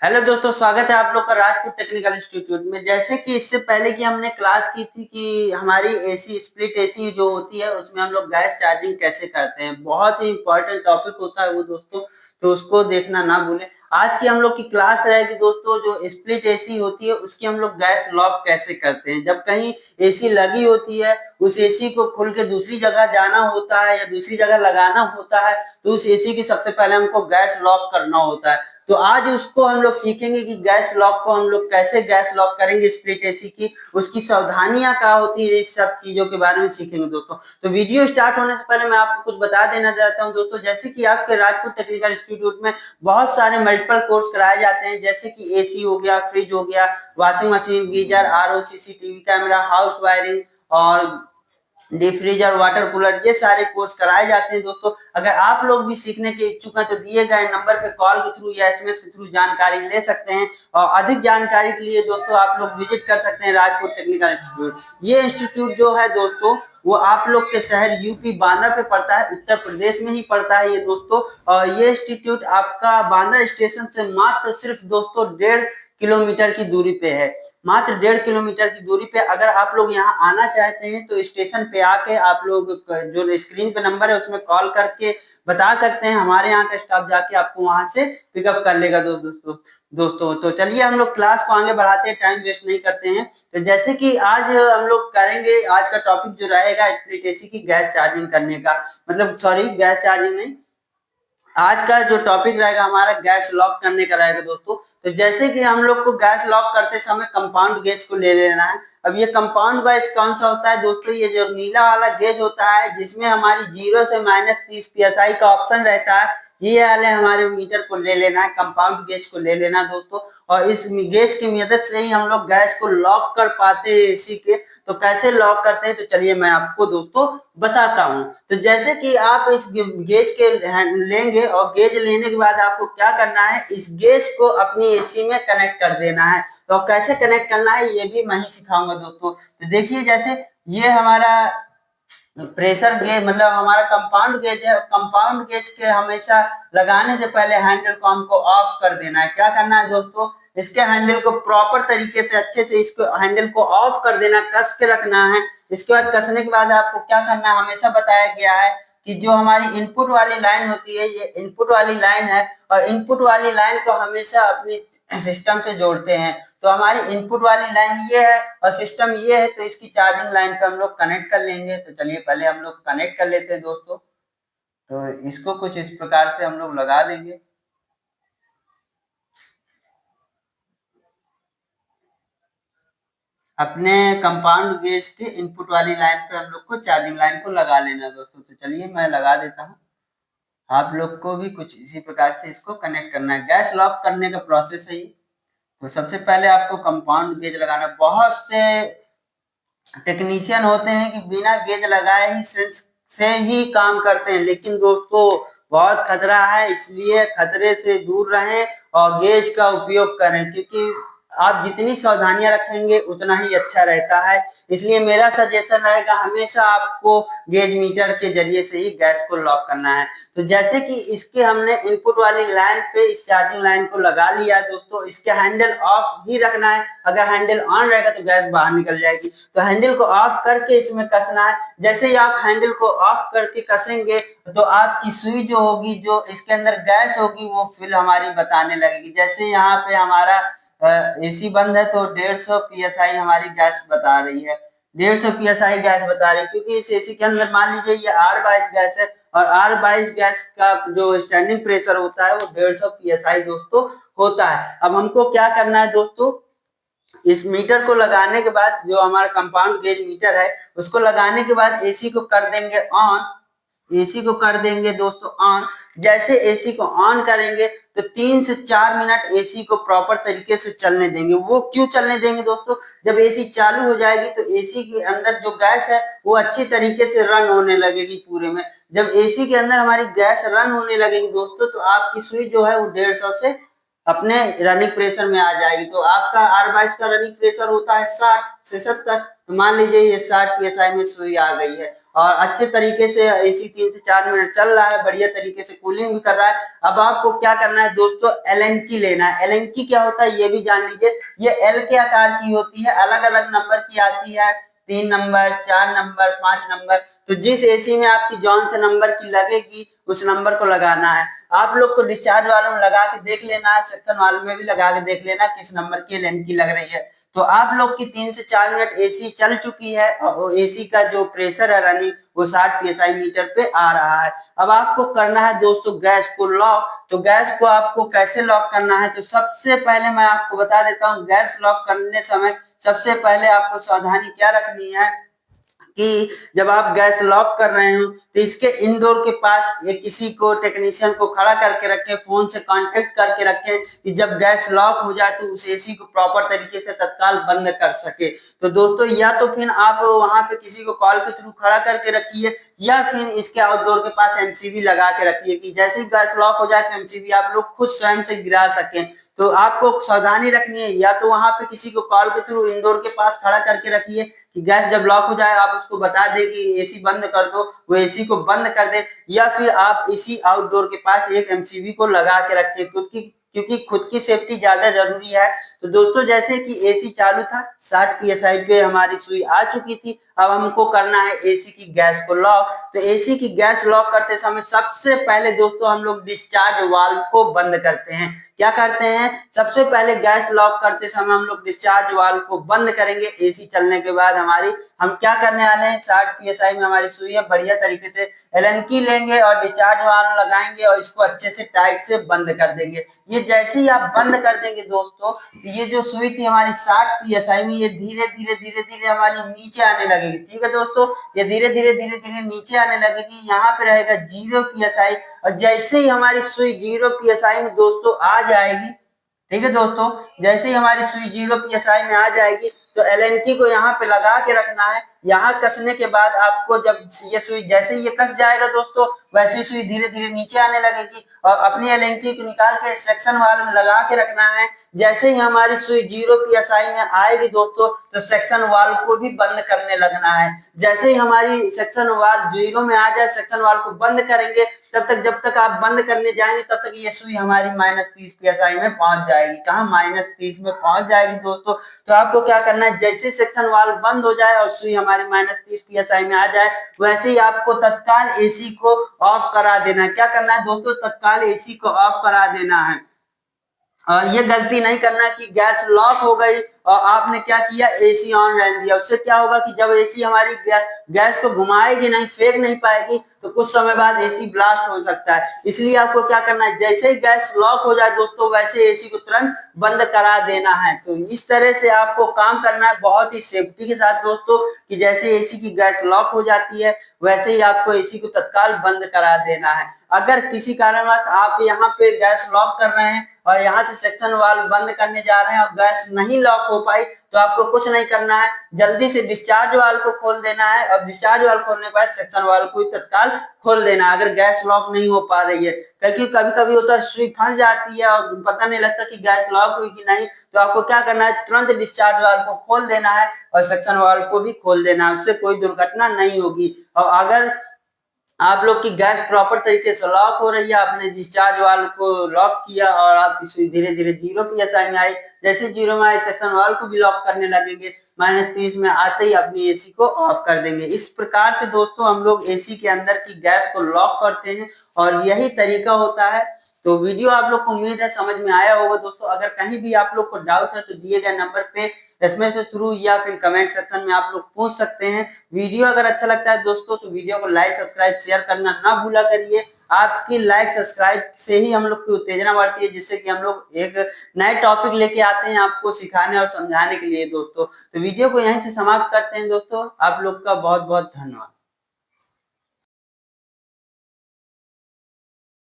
Hello दोस्तों, स्वागत है आप लोग का राजपूत टेक्निकल इंस्टीट्यूट में। जैसे कि इससे पहले की हमने क्लास की थी कि हमारी एसी स्प्लिट एसी जो होती है उसमें हम लोग गैस चार्जिंग कैसे करते हैं। बहुत ही इंपॉर्टेंट टॉपिक होता है वो दोस्तों, तो उसको देखना ना भूलें। आज की हम लोग की क्लास रहेगी दोस्तों, जो स्प्लिट एसी होती है उसकी हम लोग गैस लॉक कैसे करते हैं। जब कहीं एसी लगी होती है, उस एसी को खोल के दूसरी जगह जाना होता है या दूसरी जगह लगाना होता है, तो उस एसी की सबसे पहले हमको गैस लॉक करना होता है। तो आज उसको हम लोग सीखेंगे कि गैस लॉक को हम लोग कैसे गैस लॉक करेंगे स्प्लिट एसी की, उसकी सावधानियां क्या होती है, इस सब चीजों के बारे में सीखेंगे दोस्तों। तो वीडियो स्टार्ट होने से पहले मैं आपको कुछ बता देना चाहता हूं दोस्तों। जैसे कि आपके राजपूत टेक्निकल इंस्टीट्यूट में बहुत सारे मल्टीपल कोर्स कराए जाते हैं, जैसे कि एसी हो गया, फ्रिज हो गया, washing machine, geyser, RO, CCTV camera, house wiring और डीप फ्रीजर, वाटर कूलर, ये सारे कोर्स कराए जाते हैं दोस्तों। अगर आप लोग भी सीखने के इच्छुक हैं तो दिए गए नंबर पे कॉल के थ्रू या एसएमएस के थ्रू जानकारी ले सकते हैं। और अधिक जानकारी के लिए दोस्तों आप लोग विजिट कर सकते हैं राजपूत टेक्निकल इंस्टीट्यूट। ये इंस्टीट्यूट जो है दोस्तों, वो आप लोग के शहर यूपी बांदा पे पड़ता है, उत्तर प्रदेश में ही पड़ता है ये दोस्तों। और ये इंस्टीट्यूट आपका बांदा स्टेशन से मात्र सिर्फ दोस्तों 1.5 किलोमीटर की दूरी पे है। मात्र 1.5 किलोमीटर की दूरी पे अगर आप लोग यहाँ आना चाहते हैं तो स्टेशन पे आके आप लोग जो स्क्रीन पे नंबर है उसमें कॉल करके बता सकते हैं। हमारे यहाँ का स्टाफ जाके आपको वहां से पिकअप कर लेगा दोस्तों। तो चलिए हम लोग क्लास को आगे बढ़ाते हैं, टाइम वेस्ट नहीं करते हैं। तो जैसे कि आज हम लोग करेंगे, आज का टॉपिक जो रहेगा स्प्लिट एसी की गैस चार्जिंग करने का, मतलब सॉरी गैस चार्जिंग नहीं, आज का जो टॉपिक रहेगा हमारा गैस लॉक करने का रहेगा दोस्तों। तो जैसे कि हम लोग को गैस लॉक करते समय कंपाउंड गेज को ले लेना है। अब ये कंपाउंड गेज कौन सा होता है दोस्तों? ये जो नीला वाला गेज होता है जिसमें हमारी 0 से -30 psi का ऑप्शन रहता है, ये वाले हमारे मीटर को ले लेना है, कंपाउंड गेज को ले लेना दोस्तों। और इस गेज की मदद से ही हम लोग गैस को लॉक कर पाते हैं एसी के। तो कैसे लॉक करते हैं तो चलिए मैं आपको दोस्तों बताता हूं। तो जैसे कि आप इस गेज के लेंगे और गेज लेने के बाद आपको क्या करना है, इस गेज को अपनी एसी में कनेक्ट कर देना है। तो कैसे कनेक्ट करना है ये भी मैं ही सिखाऊंगा दोस्तों। तो देखिए, जैसे ये हमारा प्रेशर गेज मतलब हमारा कंपाउंड गेज है। कंपाउंड गेज के हमेशा लगाने से पहले हैंडल को हमको ऑफ कर देना है। क्या करना है दोस्तों, इसके हैंडल को प्रॉपर तरीके से अच्छे से इसको हैंडल को ऑफ कर देना, कस के रखना है। इसके बाद कसने के बाद आपको क्या करना है, हमेशा बताया गया है कि जो हमारी इनपुट वाली लाइन होती है, ये इनपुट वाली लाइन है और इनपुट वाली लाइन को हमेशा अपनी सिस्टम से जोड़ते हैं। तो हमारी इनपुट वाली लाइन ये है और सिस्टम ये है, तो इसकी चार्जिंग लाइन पे हम लोग कनेक्ट कर लेंगे। तो चलिए पहले हम लोग कनेक्ट कर लेते हैं दोस्तों। तो इसको कुछ इस प्रकार से हम लोग लगा देंगे। अपने कंपाउंड गेज के इनपुट वाली लाइन पे हम लोग को चार्जिंग लाइन को लगा लेना है दोस्तों। तो चलिए मैं लगा देता हूँ। आप लोग को भी कुछ इसी प्रकार से इसको कनेक्ट करना है। गैस लॉक करने का प्रोसेस है ये। तो सबसे पहले आपको कंपाउंड गेज लगाना है। बहुत से टेक्नीशियन होते हैं कि बिना गेज लगाए ही सेंस से ही काम करते हैं, लेकिन दोस्तों बहुत खतरा है, इसलिए खतरे से दूर रहें और गेज का उपयोग करें, क्योंकि आप जितनी सावधानियां रखेंगे उतना ही अच्छा रहता है। इसलिए मेरा सजेशन रहेगा हमेशा आपको गेज मीटर के जरिए से ही गैस को लॉक करना है। तो जैसे कि इसके हमने इनपुट वाली लाइन पे इस चार्जिंग लाइन को लगा लिया दोस्तों, इसके हैंडल ऑफ ही रखना है। अगर हैंडल ऑन रहेगा तो गैस बाहर निकल जाएगी। तो हैंडल को ऑफ करके इसमें कसना है। जैसे ही आप हैंडल को ऑफ करके कसेंगे तो आपकी सुई जो होगी, जो इसके अंदर गैस होगी, वो फिल हमारी बताने लगेगी। जैसे यहाँ पे हमारा एसी बंद है तो 150 psi हमारी गैस बता रही है। 150 psi गैस बता रही है, क्योंकि इस एसी के अंदर मान लीजिए ये R22 गैस है और R22 गैस का जो स्टैंडिंग प्रेशर होता है वो 150 psi दोस्तों होता है। अब हमको क्या करना है दोस्तों, इस मीटर को लगाने के बाद, जो हमारा कंपाउंड गेज मीटर है उसको लगाने के बाद एसी को कर देंगे ऑन। एसी को कर देंगे दोस्तों ऑन। जैसे एसी को ऑन करेंगे तो 3 से 4 मिनट एसी को प्रॉपर तरीके से चलने देंगे। वो क्यों चलने देंगे दोस्तों, जब एसी चालू हो जाएगी तो एसी के अंदर जो गैस है वो अच्छी तरीके से रन होने लगेगी पूरे में। जब एसी के अंदर हमारी गैस रन होने लगेगी दोस्तों, तो आपकी सुई जो है वो 150 से अपने रनिंग प्रेशर में आ जाएगी। तो आपका R22 का रनिंग प्रेशर होता है 60 से 70, तो मान लीजिए ये 60 psi में सुई आ गई है। और अच्छे तरीके से एसी 3 से 4 मिनट चल रहा है, बढ़िया तरीके से कूलिंग भी कर रहा है। अब आपको क्या करना है दोस्तों, एलेंकी लेना है। एलेंकी क्या होता है ये भी जान लीजिए। ये एल के आकार की होती है, अलग अलग नंबर की आती है, 3 नंबर, 4 नंबर, 5 नंबर। तो जिस एसी में आपकी जौन से नंबर की लगेगी उस नंबर को लगाना है। आप लोग को डिस्चार्ज वालों में लगा के देख लेना है, सेक्शन वालों में भी लगा के देख लेना किस नंबर की एलेंकी लग रही है। तो आप लोग की 3 से 4 मिनट एसी चल चुकी है और एसी का जो प्रेशर है रनिंग वो 60 पीएसआई मीटर पे आ रहा है। अब आपको करना है दोस्तों गैस को लॉक। तो गैस को आपको कैसे लॉक करना है, तो सबसे पहले मैं आपको बता देता हूँ, गैस लॉक करने समय सबसे पहले आपको सावधानी क्या रखनी है कि जब आप गैस लॉक कर रहे हो तो इसके इंडोर के पास ये किसी को टेक्नीशियन को खड़ा करके रखें, फोन से कांटेक्ट करके रखें कि जब गैस लॉक हो जाए तो उस एसी को प्रॉपर तरीके से तत्काल बंद कर सके। तो दोस्तों या तो फिर आप वहां पे किसी को कॉल के थ्रू खड़ा करके रखिए या फिर इसके आउटडोर के पास एमसीबी लगा के रखिए कि जैसे ही गैस लॉक हो जाए तो एमसीबी आप लोग खुद स्वयं से गिरा सकें। तो आपको सावधानी रखनी है, या तो वहां पे किसी को कॉल के थ्रू इंडोर के पास खड़ा करके रखिए कि गैस जब लॉक हो जाए आप उसको बता दे कि एसी बंद कर दो, वो एसी को बंद कर दे, या फिर आप इसी आउटडोर के पास एक एमसीबी को लगा के रखिए क्योंकि खुद की सेफ्टी ज्यादा जरूरी है। तो दोस्तों जैसे कि एसी चालू था, 60 पीएसआई पे हमारी सुई आ चुकी थी, अब हमको करना है एसी की गैस को लॉक। तो एसी की गैस लॉक करते समय सबसे पहले दोस्तों हम लोग डिस्चार्ज वाल्व को बंद करते हैं। क्या करते हैं, सबसे पहले गैस लॉक करते समय हम लोग डिस्चार्ज वाल्व को बंद करेंगे। एसी चलने के बाद हम क्या करने वाले हैं, 60 पीएसआई में हमारी सुई है, बढ़िया तरीके से एलन की लेंगे और डिस्चार्ज वाल्व लगाएंगे और इसको अच्छे से टाइट से बंद कर देंगे। ये जैसे ही आप बंद कर देंगे दोस्तों, तो ये जो सुई थी हमारी 60 पीएसआई में, ये धीरे धीरे धीरे धीरे हमारी नीचे आने लगेगी। ठीक है दोस्तों, ये धीरे धीरे धीरे धीरे नीचे आने लगेगी। यहाँ पे रहेगा 0 पीएसआई और जैसे ही हमारी सुई 0 पीएसआई में दोस्तों आ जाएगी, ठीक है दोस्तों, जैसे ही हमारी सुई 0 पीएसआई में आ जाएगी तो एलएनटी को यहाँ पे लगा के रखना है। यहाँ कसने के बाद आपको जब ये सुई जैसे ही ये कस जाएगा दोस्तों, वैसे ही सुई धीरे धीरे नीचे आने लगेगी और अपनी एलएनटी को निकाल के सेक्शन वाल्व में लगा के रखना है। जैसे ही हमारी सुई 0 पीएसआई में आएगी दोस्तों, तो सेक्शन वाल्व को भी बंद करने लगना है। जैसे ही हमारी सेक्शन वाल्व 0 में आ जाए, सेक्शन वाल्व को बंद करेंगे। तब तक जब तक आप बंद करने जाएंगे तब तक ये सुई हमारी -30 पीएसआई में पहुंच जाएगी। कहाँ, -30 में पहुंच जाएगी दोस्तों। तो आपको क्या करना है, जैसे सेक्शन वाल्व बंद हो जाए और सुई हमारी -30 पीएसआई में आ जाए, वैसे ही आपको तत्काल एसी को ऑफ करा देना है। क्या करना है दोस्तों, तत्काल एसी को ऑफ करा देना है। और ये गलती नहीं करना कि गैस लॉक हो गई और आपने क्या किया, एसी ऑन रहने दिया। उससे क्या होगा कि जब एसी हमारी गैस को घुमाएगी नहीं, फेंक नहीं पाएगी, तो कुछ समय बाद एसी ब्लास्ट हो सकता है। इसलिए आपको क्या करना है, जैसे ही गैस लॉक हो जाए दोस्तों, वैसे एसी को तुरंत बंद करा देना है। तो इस तरह से आपको काम करना है बहुत ही सेफ्टी के साथ दोस्तों, कि जैसे एसी की गैस लॉक हो जाती है वैसे ही आपको एसी को तत्काल बंद करा देना है। अगर किसी कारणवश आप यहाँ पे गैस लॉक कर रहे हैं और यहाँ से सेक्शन वाल्व बंद करने जा रहे हैं और गैस नहीं लॉक हो पाई, तो आपको कुछ नहीं करना है, जल्दी से डिस्चार्ज वाल्व को खोल देना है और डिस्चार्ज वाल्व खोलने के बाद सेक्शन वाल्व को तत्काल खोल देना है अगर गैस लॉक नहीं हो पा रही है। क्योंकि कभी कभी होता है सुई फंस जाती है और पता नहीं लगता कि गैस लॉक हुई कि नहीं। तो आपको क्या करना है, तुरंत डिस्चार्ज वाल्व को खोल देना है और सेक्शन वाल्व को भी खोल देना है, उससे कोई दुर्घटना नहीं होगी। और अगर आप लोग की गैस प्रॉपर तरीके से लॉक हो रही है, आपने डिस्चार्ज वाल्व को लॉक किया और आपकी सुई धीरे धीरे 0 पीएसआई में आई, जैसे 0 में आई सेक्शन वाल्व को भी लॉक करने लगेंगे, -30 में आते ही अपनी एसी को ऑफ कर देंगे। इस प्रकार से दोस्तों हम लोग एसी के अंदर की गैस को लॉक करते हैं और यही तरीका होता है। तो वीडियो आप लोग को उम्मीद है समझ में आया होगा दोस्तों। अगर कहीं भी आप लोग को डाउट है तो दिए गए नंबर पे एसएमएस के थ्रू या फिर कमेंट सेक्शन में आप लोग पूछ सकते हैं। वीडियो अगर अच्छा लगता है दोस्तों तो वीडियो को लाइक सब्सक्राइब शेयर करना ना भूला करिए। आपकी लाइक सब्सक्राइब से ही हम लोग की उत्तेजना बढ़ती है, जिससे कि हम लोग एक नए टॉपिक लेके आते हैं आपको सिखाने और समझाने के लिए दोस्तों। तो वीडियो को यहीं से समाप्त करते हैं दोस्तों। आप लोग का बहुत बहुत धन्यवाद।